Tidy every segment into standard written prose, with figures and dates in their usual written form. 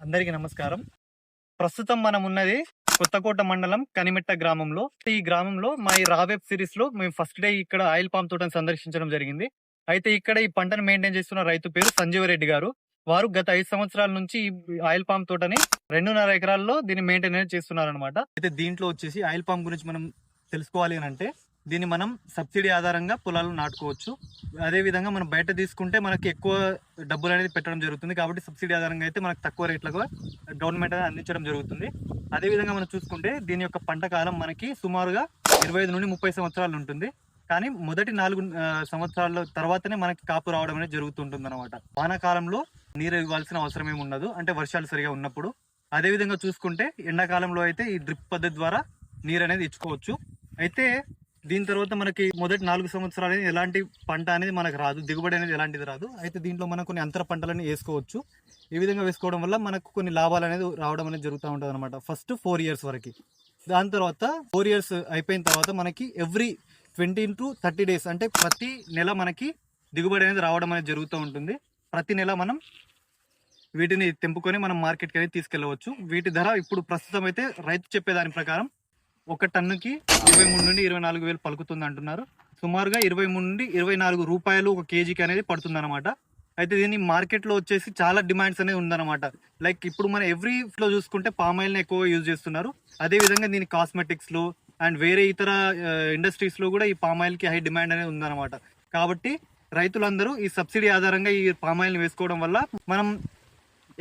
అందరికీ నమస్కారం. ప్రస్తుతం మనం ఉన్నది కొత్తకోట మండలం కనిమెట్ట గ్రామంలో. ఈ గ్రామంలో మా ఈ రా వెబ్ సిరీస్‌లో మేము ఫస్ట్ డే ఇక్కడ ఆయిల్ పామ్ తోటను సందర్శించడం జరిగింది. అయితే ఇక్కడ ఈ పంటను మెయింటైన్ చేస్తున్న రైతు పేరు సంజీవరెడ్డి గారు. వారు గత 5 సంవత్సరాల నుంచి ఈ ఆయిల్ పామ్ తోటని 2.5 ఎకరాల్లో దీన్ని మెయింటైన్ అనేది చేస్తున్నారనమాట. అయితే దీంట్లో వచ్చేసి ఆయిల్ పామ్ గురించి మనం తెలుసుకోవాలి అనంటే దీన్ని మనం సబ్సిడీ ఆధారంగా పొలాలు నాటుకోవచ్చు. అదే విధంగా మనం బయట తీసుకుంటే మనకి ఎక్కువ డబ్బులు అనేది పెట్టడం జరుగుతుంది. కాబట్టి సబ్సిడీ ఆధారంగా అయితే మనకు తక్కువ రేట్లకు గవర్నమెంట్ అనేది అందించడం జరుగుతుంది. అదే విధంగా మనం చూసుకుంటే దీని యొక్క పంట కాలం మనకి సుమారుగా 25 నుండి 30 సంవత్సరాలు ఉంటుంది. కానీ మొదటి 4 సంవత్సరాల తర్వాతనే మనకి కాపు రావడం అనేది జరుగుతుంటుంది అనమాట. వానాకాలంలో నీరు ఇవ్వాల్సిన అవసరం ఏమి ఉండదు, అంటే వర్షాలు సరిగా ఉన్నప్పుడు. అదే విధంగా చూసుకుంటే ఎండాకాలంలో అయితే ఈ డ్రిప్ పద్ధతి ద్వారా నీరు అనేది ఇచ్చుకోవచ్చు. అయితే దీని తర్వాత మనకి మొదటి 4 సంవత్సరాలు ఎలాంటి పంట అనేది మనకు రాదు, దిగుబడి అనేది ఎలాంటిది రాదు. అయితే దీంట్లో మనం కొన్ని అంతర పంటలను వేసుకోవచ్చు. ఈ విధంగా వేసుకోవడం వల్ల మనకు కొన్ని లాభాలు అనేది రావడం అనేది జరుగుతూ ఉంటుంది అనమాట. ఫస్ట్ 4 ఇయర్స్ వరకు. దాని తర్వాత 4 ఇయర్స్ అయిపోయిన తర్వాత మనకి ఎవ్రీ 20 to 30 days, అంటే ప్రతి నెల మనకి దిగుబడి అనేది రావడం అనేది జరుగుతూ ఉంటుంది. ప్రతి నెల మనం వీటిని తెంపుకొని మనం మార్కెట్కి అనేది తీసుకెళ్ళవచ్చు. వీటి ధర ఇప్పుడు ప్రస్తుతం అయితే రైతు చెప్పేదాని ప్రకారం ఒక టన్నుకి 23 నుండి 24 వేలు పలుకుతుంది అంటున్నారు. సుమారుగా 23 నుండి 24 రూపాయలు ఒక కేజీకి అనేది పడుతుంది అనమాట. అయితే దీన్ని మార్కెట్లో వచ్చేసి చాలా డిమాండ్స్ అనేది ఉందన్నమాట. లైక్ ఇప్పుడు మన ఎవ్రీలో చూసుకుంటే పామాయిల్ని ఎక్కువ యూజ్ చేస్తున్నారు. అదేవిధంగా దీని కాస్మెటిక్స్లో అండ్ వేరే ఇతర ఇండస్ట్రీస్లో కూడా ఈ పామాయిల్కి హై డిమాండ్ అనేది ఉందన్నమాట. కాబట్టి రైతులందరూ ఈ సబ్సిడీ ఆధారంగా ఈ పామాయిల్ని వేసుకోవడం వల్ల మనం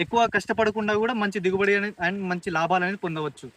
ఎక్కువ కష్టపడకుండా కూడా మంచి దిగుబడి అనేది అండ్ మంచి లాభాలు అనేది పొందవచ్చు.